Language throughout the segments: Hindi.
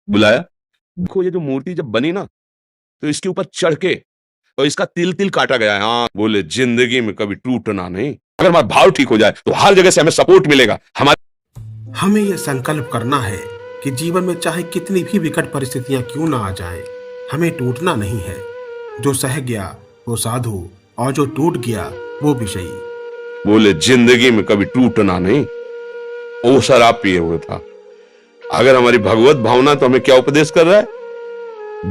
बुलाया। देखो ये जो मूर्ति जब बनी ना, तो इसके ऊपर चढ़ के और इसका तिल तिल काटा गया है। हाँ, बोले जिंदगी में कभी टूटना नहीं। अगर हमारा भाव ठीक हो जाए तो हर जगह से हमें सपोर्ट मिलेगा। हमें यह संकल्प करना है कि जीवन में चाहे कितनी भी विकट परिस्थितियां क्यों ना आ जाएं, हमें टूटना नहीं है। जो सह गया वो साधु और जो टूट गया वो विषयी। बोले जिंदगी में कभी टूटना नहीं। वो शराब पिए हुए था। अगर हमारी भगवत भावना तो हमें क्या उपदेश कर रहा है?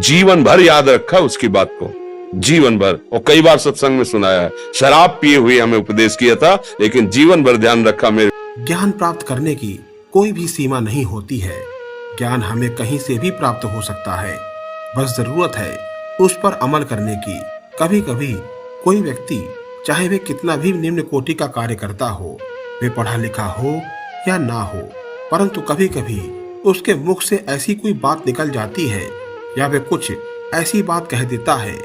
जीवन भर याद रखा उसकी बात को, जीवन भर। और कई बार सत्संग में सुनाया है, शराब पिए हुए हमें उपदेश किया था, लेकिन जीवन भर ध्यान रखा मेरे। ज्ञान प्राप्त करने की कोई भी सीमा नहीं होती है। ज्ञान हमें कहीं से भी प्राप्त हो सकता है, बस जरूरत है उस पर अमल करने की। कभी कभी कोई व्यक्ति, चाहे वे कितना भी निम्न कोटि का कार्य करता हो, वे पढ़ा लिखा हो या ना हो, परंतु कभी कभी उसके मुख से ऐसी कोई बात निकल जाती है या वे कुछ ऐसी बात कह देता है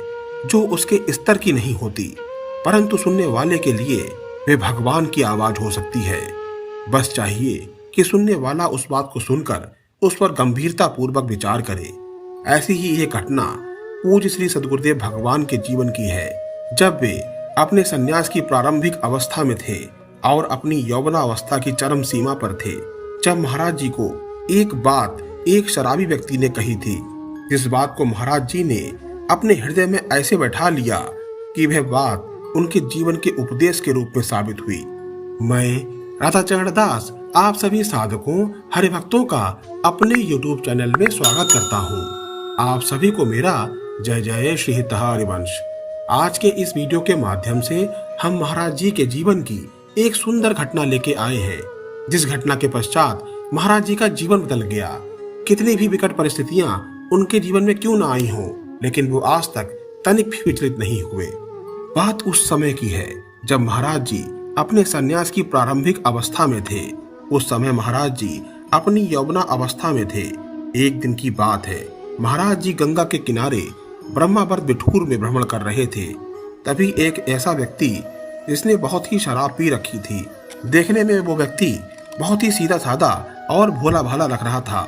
जो उसके स्तर की नहीं होती, परंतु सुनने वाले के लिए वे भगवान की आवाज हो सकती है। बस चाहिए कि सुनने वाला उस बात को सुनकर उस पर गंभीरता पूर्वक विचार करे। ऐसी ही एक घटना पूज्य श्री सद्गुरुदेव भगवान के जीवन की है। जब वे अपने संन्यास की प्रारंभिक अवस्था में थे और अपनी यौवनावस्था की चरम सीमा पर थे, जब महाराज जी को एक बात एक शराबी व्यक्ति ने कही थी, जिस बात को महाराज जी ने अपने हृदय में ऐसे बैठा लिया कि वह बात उनके जीवन के उपदेश के रूप में साबित हुई। मैं राधाचरण दास आप सभी साधकों हरिभक्तों का अपने YouTube चैनल में स्वागत करता हूँ। आप सभी को मेरा जय जय श्री हरिवंश। आज के इस वीडियो के माध्यम से हम महाराज जी के जीवन की एक सुंदर घटना लेके आए हैं, जिस घटना के पश्चात महाराज जी का जीवन बदल गया। कितनी भी विकट परिस्थितियां उनके जीवन में क्यों ना आई हों, लेकिन वो आज तक तनिक भी विचलित नहीं हुए। बात उस समय की है जब महाराज जी अपने संन्यास की प्रारंभिक अवस्था में थे। उस समय महाराज जी अपनी यौवना अवस्था में थे। एक दिन की बात है, महाराज जी गंगा के किनारे ब्रह्मावर्त बिठूर में भ्रमण कर रहे थे। तभी एक ऐसा व्यक्ति जिसने बहुत ही शराब पी रखी थी, देखने में वो व्यक्ति बहुत ही सीधा साधा और भोला भाला लग रहा था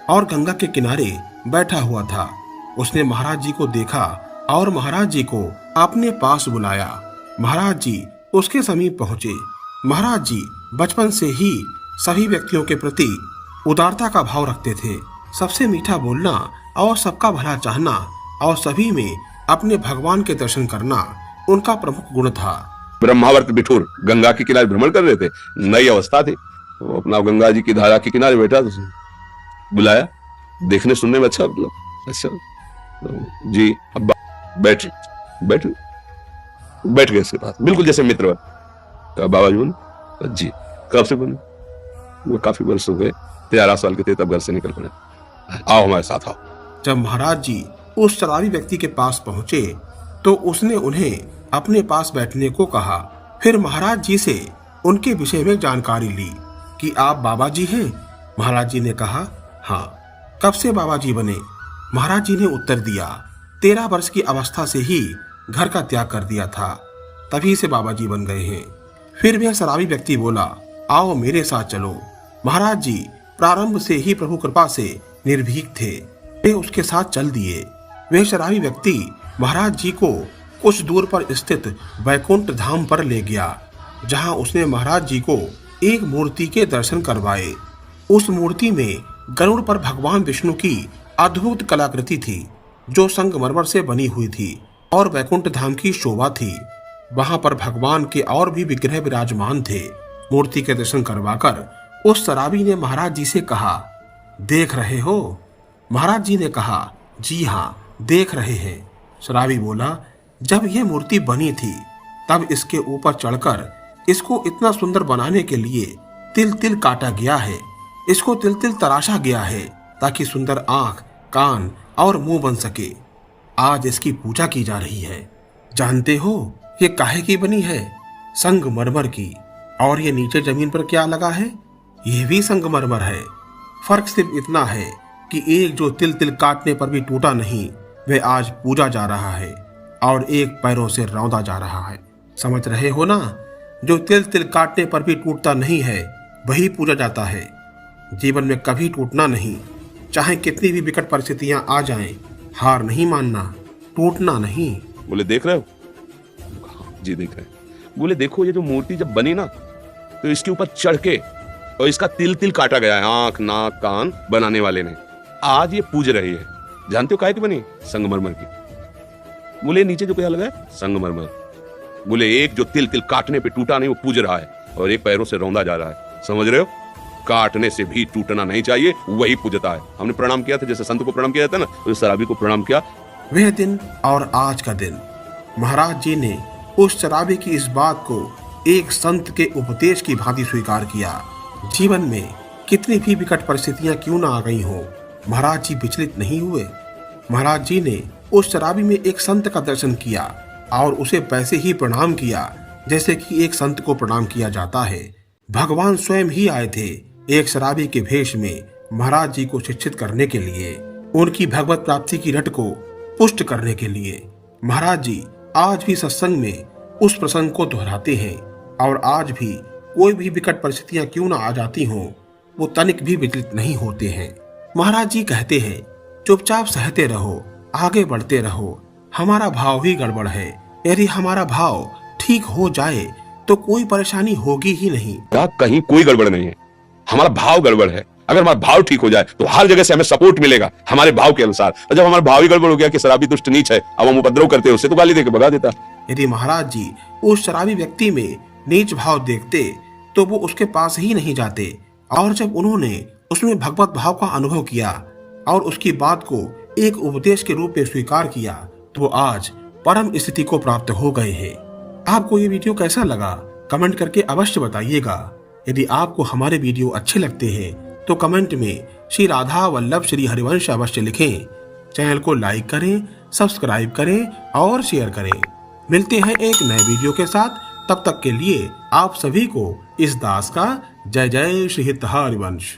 और गंगा के किनारे बैठा हुआ था। उसने महाराज जी को देखा और महाराज जी को अपने पास बुलाया। महाराज जी उसके समीप पहुंचे। महाराज जी बचपन से ही सभी व्यक्तियों के प्रति उदारता का भाव रखते थे। सबसे मीठा बोलना और सबका भला चाहना और सभी में अपने भगवान के दर्शन करना उनका प्रमुख गुण था। ब्रह्मावर्त बिठूर गंगा के किनारे भ्रमण कर रहे थे, नई अवस्था थी। वो अपना गंगा जी की धारा के किनारे बैठा, तो बुलाया। देखने सुनने में अच्छा, मतलब अच्छा जी, अब बैठ बैठ बैठ गए इसके पास, बिल्कुल जैसे मित्र। बाबा जी बोले जी कब से बोले? वो काफी वर्ष हो गए, 13 साल के थे तब घर से निकल पड़े। आओ हमारे साथ आओ। जब महाराज जी उस शराबी व्यक्ति के पास पहुंचे तो उसने उन्हें अपने पास बैठने को कहा। फिर महाराज जी से उनके विषय में जानकारी ली कि आप बाबा जी हैं। महाराज जी ने कहा हाँ। कब से बाबा जी बने? महाराज जी ने उत्तर दिया 13 वर्ष की अवस्था से ही घर का त्याग कर दिया था, तभी से बाबा जी बन गए हैं। फिर वह शराबी व्यक्ति बोला आओ मेरे साथ चलो। महाराज जी प्रारंभ से ही प्रभु कृपा से निर्भीक थे, वे उसके साथ चल दिए। वह शराबी व्यक्ति महाराज जी को कुछ दूर पर स्थित वैकुंठ धाम पर ले गया, जहां उसने महाराज जी को एक मूर्ति के दर्शन करवाए। उस मूर्ति में गरुड़ पर भगवान विष्णु की अद्भुत कलाकृति थी, जो संगमरमर से बनी हुई थी और वैकुंठ धाम की शोभा थी। वहां पर भगवान के और भी विग्रह विराजमान थे। मूर्ति के दर्शन करवाकर उस शराबी ने महाराज जी से कहा देख रहे हो? महाराज जी ने कहा जी हाँ देख रहे हैं। शराबी बोला जब यह मूर्ति बनी थी तब इसके ऊपर चढ़कर इसको इतना सुंदर बनाने के लिए तिल तिल काटा गया है, इसको तिल तिल तराशा गया है ताकि सुंदर आंख, कान और मुंह बन सके। आज इसकी पूजा की जा रही है। जानते हो ये काहे की बनी है? संगमरमर की। और ये नीचे जमीन पर क्या लगा है? यह भी संगमरमर है। फर्क सिर्फ इतना है कि एक जो तिल तिल काटने पर भी टूटा नहीं, वह आज पूजा जा रहा है और एक पैरों से रौंदा जा रहा है। समझ रहे हो ना? जो तिल तिल काटने पर भी टूटता नहीं है वही पूजा जाता है। जीवन में कभी टूटना नहीं, चाहे कितनी भी विकट परिस्थितियां आ जाएं, हार नहीं मानना, टूटना नहीं। बोले देख रहे हो? जी देख रहे हैं। बोले देखो ये जो मूर्ति जब बनी ना, तो इसके ऊपर चढ़ के और इसका तिल तिल काटा गया है, आंख नाक कान बनाने वाले ने। आज ये पूज रही है। जानते हो काहे की बनी? संगमरमर की। बोले नीचे जो क्या लगा है? संगमरमर। बोले एक जो तिल तिल काटने पे टूटा नहीं वो पूज रहा है, और एक पैरों से रौंदा जा रहा है। समझ रहे हो? काटने से भी टूटना नहीं चाहिए, वही पूजता है। हमने प्रणाम किया था, जैसे संत को प्रणाम किया जाता है ना, उस शराबी को प्रणाम किया। वह दिन और आज का दिन महाराज जी ने उस शराबी की इस बात को एक संत के उपदेश की भांति स्वीकार किया। जीवन में कितनी भी विकट परिस्थितियां क्यों ना आ गई हो, महाराज जी विचलित नहीं हुए। महाराज जी ने उस शराबी में एक संत का दर्शन किया और उसे वैसे ही प्रणाम किया जैसे कि एक संत को प्रणाम किया जाता है। भगवान स्वयं ही आए थे एक शराबी के भेष में महाराज जी को शिक्षित करने के लिए, उनकी भगवत प्राप्ति की रट को पुष्ट करने के लिए। महाराज जी आज भी सत्संग में उस प्रसंग को दोहराते हैं और आज भी कोई भी विकट परिस्थितियां क्यों ना आ जाती हों, वो तनिक भी विचलित नहीं होते हैं। महाराज जी कहते हैं चुपचाप सहते रहो, आगे बढ़ते रहो, हमारा भाव ही गड़बड़ है। यदि हमारा भाव ठीक हो जाए तो कोई परेशानी होगी ही नहीं। कहीं कोई गड़बड़ नहीं है, हमारा भाव गड़बड़ है। अगर हमारा भाव ठीक हो जाए तो हर जगह से हमें सपोर्ट मिलेगा हमारे भाव के अनुसार। और जब हमारा भाव ही गड़बड़ हो गया कि शराबी दुष्ट नीच है, अब हम उपद्रव करते हैं, उससे तो गाली देके भगा देता। यदि महाराज जी उस शराबी व्यक्ति में नीच भाव देखते तो वो उसके पास ही नहीं जाते, और जब उन्होंने उसमें भगवत भाव का अनुभव किया और उसकी बात को एक उपदेश के रूप में स्वीकार किया, तो वो आज परम स्थिति को प्राप्त हो गए हैं। आपको ये वीडियो कैसा लगा कमेंट करके अवश्य बताइएगा। यदि आपको हमारे वीडियो अच्छे लगते हैं तो कमेंट में श्री राधा वल्लभ श्री हरिवंश अवश्य लिखें। चैनल को लाइक करें, सब्सक्राइब करें और शेयर करें। मिलते हैं एक नए वीडियो के साथ, तब तक के लिए आप सभी को इस दास का जय जय श्री हरिवंश।